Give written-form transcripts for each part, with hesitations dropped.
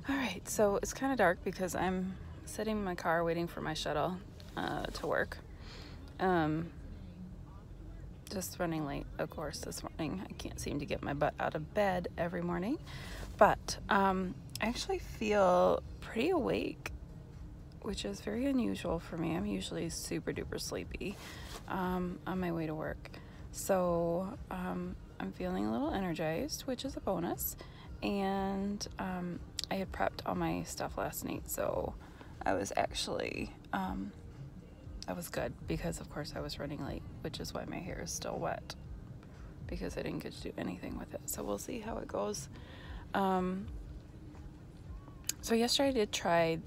Alright, so it's kind of dark because I'm sitting in my car waiting for my shuttle to work. Just running late, of course, this morning. I can't seem to get my butt out of bed every morning. But I actually feel pretty awake, which is very unusual for me. I'm usually super duper sleepy on my way to work. So I'm feeling a little energized, which is a bonus. And I had prepped all my stuff last night, so I was actually, I was good because, of course, I was running late, which is why my hair is still wet because I didn't get to do anything with it. So we'll see how it goes. So yesterday I did try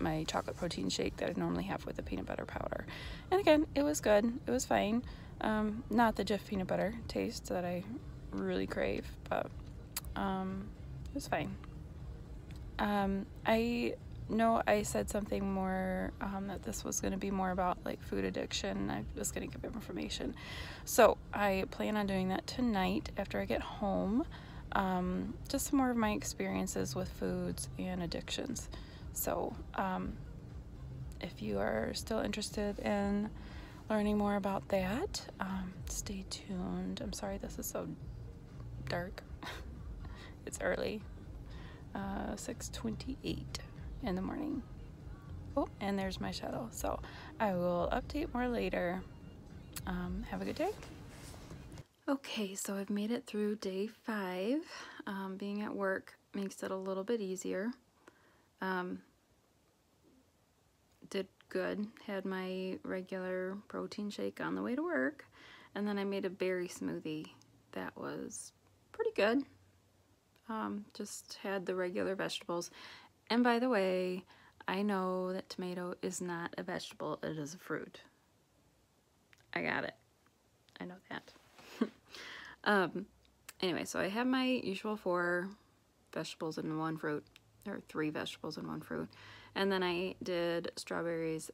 my chocolate protein shake that I normally have with the peanut butter powder. And again, it was good. It was fine. Not the Jif peanut butter taste that I really crave, but it was fine. I know I said something more, that this was going to be more about like food addiction. I was going to give information. So I plan on doing that tonight after I get home. Just some more of my experiences with foods and addictions. So if you are still interested in learning more about that, stay tuned. I'm sorry this is so dark. It's early. 6:28 in the morning. Oh, and there's my shuttle. So I will update more later. Have a good day. Okay, so I've made it through day 5. Being at work makes it a little bit easier. Did good. Had my regular protein shake on the way to work. And then I made a berry smoothie that was pretty good. Just had the regular vegetables. And by the way, I know that tomato is not a vegetable, it is a fruit. I got it. I know that. Anyway, so I have my usual 4 vegetables and 1 fruit, or 3 vegetables and 1 fruit. And then I did strawberries,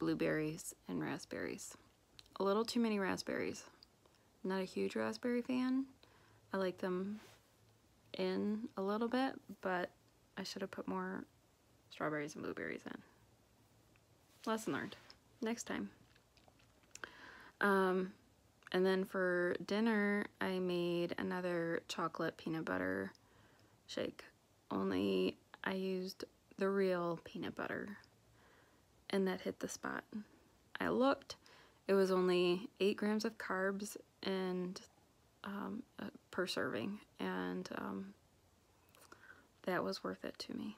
blueberries, and raspberries. A little too many raspberries. Not a huge raspberry fan. I like them in a little bit, but I should have put more strawberries and blueberries in. Lesson learned. Next time. And then for dinner, I made another chocolate peanut butter shake. Only I used the real peanut butter, and that hit the spot. I looked. It was only 8 grams of carbs and per serving, and that was worth it to me,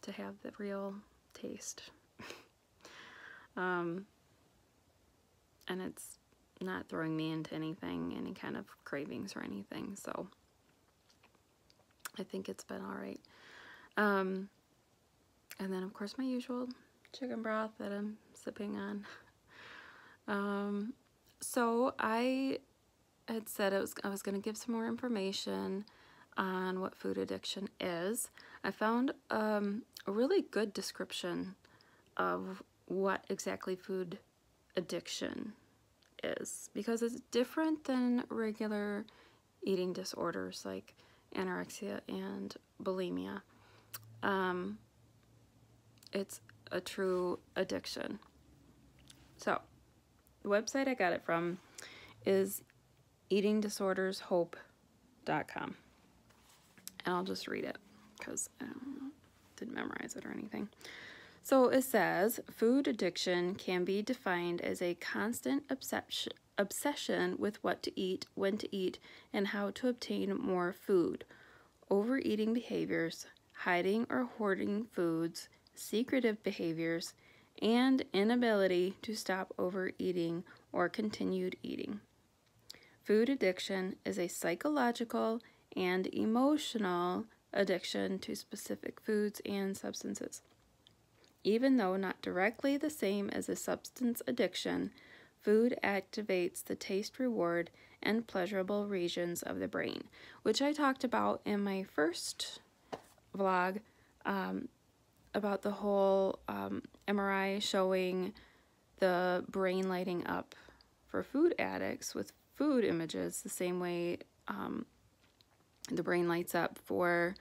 to have the real taste. And it's not throwing me into anything, any kind of cravings or anything, so I think it's been alright. And then of course my usual chicken broth that I'm sipping on. So I had said I was going to give some more information on what food addiction is. I found a really good description of what exactly food addiction is, because it's different than regular eating disorders like anorexia and bulimia. It's a true addiction. So the website I got it from is eatingdisordershope.com, and I'll just read it because I didn't memorize it or anything. So it says, food addiction can be defined as a constant obsession with what to eat, when to eat, and how to obtain more food. Overeating behaviors, hiding or hoarding foods, secretive behaviors, and inability to stop overeating or continued eating. Food addiction is a psychological and emotional addiction to specific foods and substances. Even though not directly the same as a substance addiction, food activates the taste, reward, and pleasurable regions of the brain, which I talked about in my first vlog, about the whole MRI showing the brain lighting up for food addicts with food images the same way the brain lights up for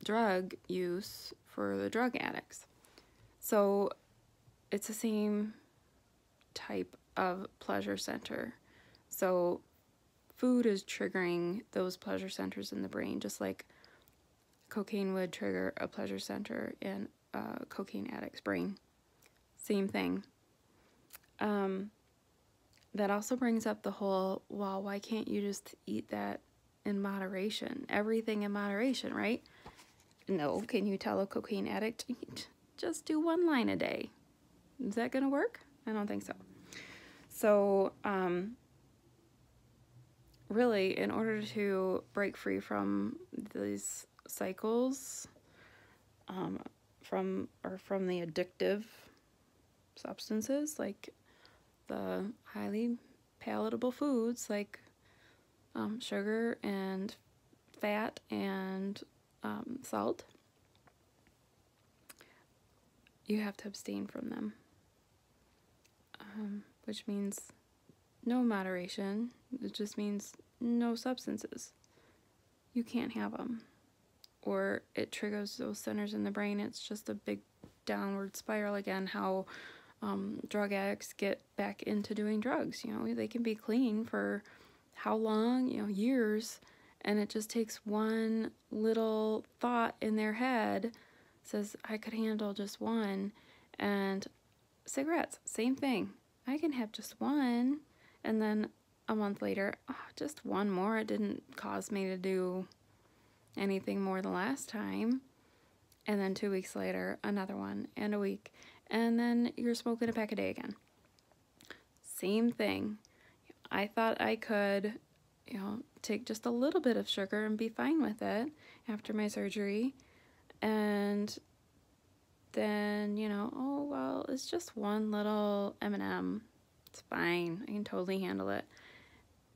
drug use for the drug addicts. So it's the same type of pleasure center. So food is triggering those pleasure centers in the brain, just like cocaine would trigger a pleasure center in a cocaine addict's brain. Same thing. That also brings up the whole, well, why can't you just eat that in moderation? Everything in moderation, right? No, can you tell a cocaine addict, just do 1 line a day? Is that going to work? I don't think so. So, really, in order to break free from these cycles, from the addictive substances, like the highly palatable foods like sugar and fat and salt, you have to abstain from them, which means no moderation. It just means no substances. You can't have them, or it triggers those centers in the brain. It's just a big downward spiral again, how drug addicts get back into doing drugs. They can be clean for how long, years, and it just takes one little thought in their head, says, I could handle just one. And cigarettes, same thing. I can have just one, and then a month later, just one more. It didn't cause me to do anything more the last time. And then 2 weeks later, another one, and a week. And then you're smoking a pack a day again. Same thing. I thought I could, take just a little bit of sugar and be fine with it after my surgery. And then, oh, well, it's just one little M&M. It's fine. I can totally handle it.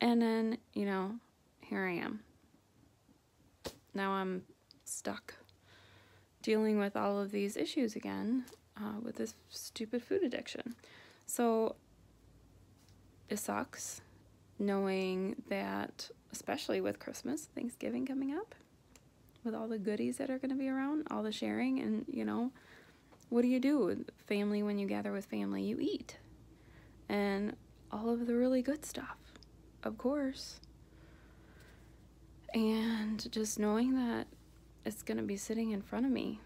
And then, here I am. Now I'm stuck dealing with all of these issues again. With this stupid food addiction. So it sucks knowing that, especially with Christmas, Thanksgiving coming up, with all the goodies that are going to be around, all the sharing, and what do you do with family? When you gather with family, you eat, and all of the really good stuff, of course. And just knowing that it's going to be sitting in front of me,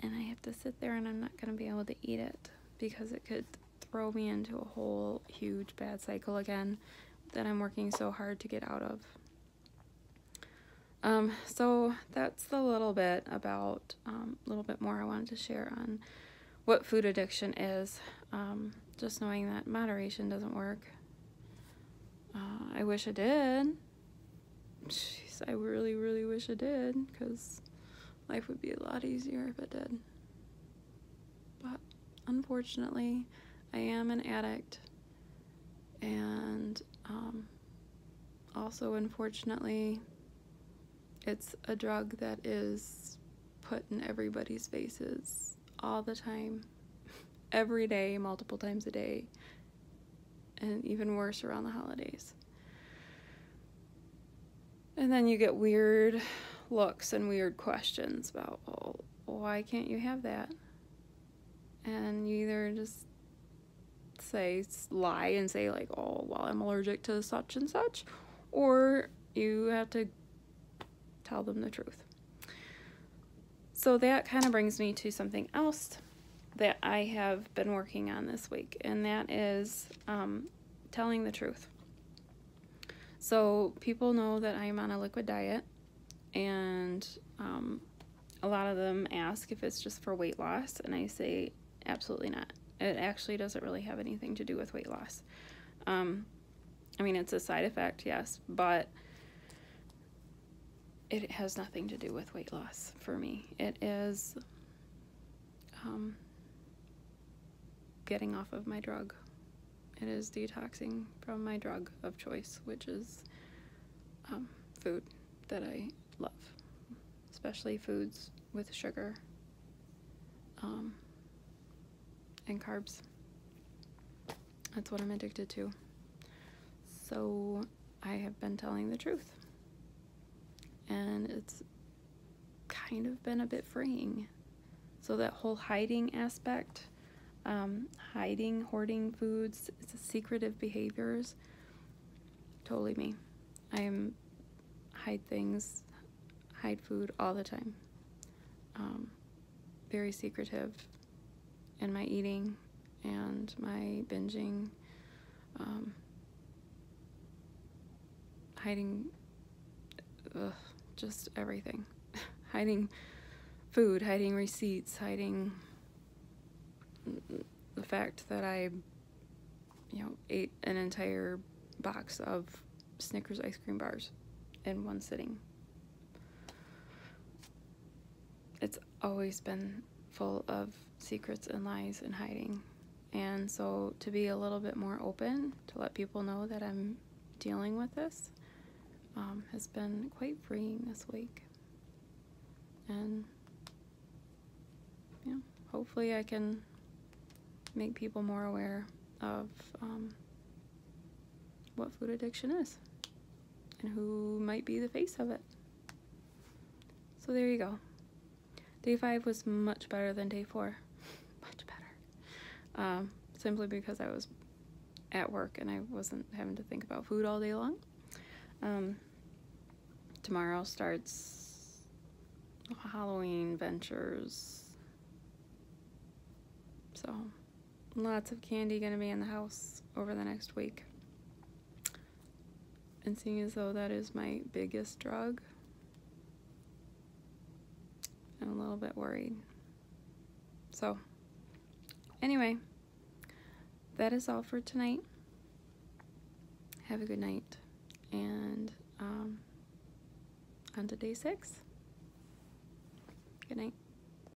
and I have to sit there and I'm not going to be able to eat it because it could throw me into a whole huge bad cycle again that I'm working so hard to get out of. So that's the little bit about, a little bit more I wanted to share on what food addiction is. Just knowing that moderation doesn't work. I wish it did. Jeez, I really, really wish it did, because life would be a lot easier if it did. But unfortunately, I am an addict. And also, unfortunately, it's a drug that is put in everybody's faces all the time, every day, multiple times a day, and even worse around the holidays. And then you get weird looks and weird questions about, oh, why can't you have that? And you either just lie and say like, oh, well, I'm allergic to such and such, or you have to tell them the truth. So that kind of brings me to something else that I have been working on this week, and that is telling the truth. So people know that I'm on a liquid diet, and a lot of them ask if it's just for weight loss, and I say absolutely not. It actually doesn't really have anything to do with weight loss. I mean, it's a side effect, yes, but it has nothing to do with weight loss for me. It is getting off of my drug. It is detoxing from my drug of choice, which is food that I love, especially foods with sugar and carbs. That's what I'm addicted to. So I have been telling the truth. it's kind of been a bit freeing. So that whole hiding aspect, hiding, hoarding foods, secretive behaviors, totally me. Hide things, hide food all the time. Very secretive in my eating and my binging, hiding just everything. Hiding food, hiding receipts, hiding the fact that I, ate an entire box of Snickers ice cream bars in one sitting. It's always been full of secrets and lies and hiding. And so to be a little bit more open, to let people know that I'm dealing with this, has been quite freeing this week. And hopefully I can make people more aware of what food addiction is and who might be the face of it. So there you go. Day 5 was much better than day 4. Much better. Simply because I was at work and I wasn't having to think about food all day long. Tomorrow starts Halloween ventures. So lots of candy going to be in the house over the next week. And seeing as though that is my biggest drug, I'm a little bit worried. So anyway, that is all for tonight. Have a good night. And on to day 6. Good night.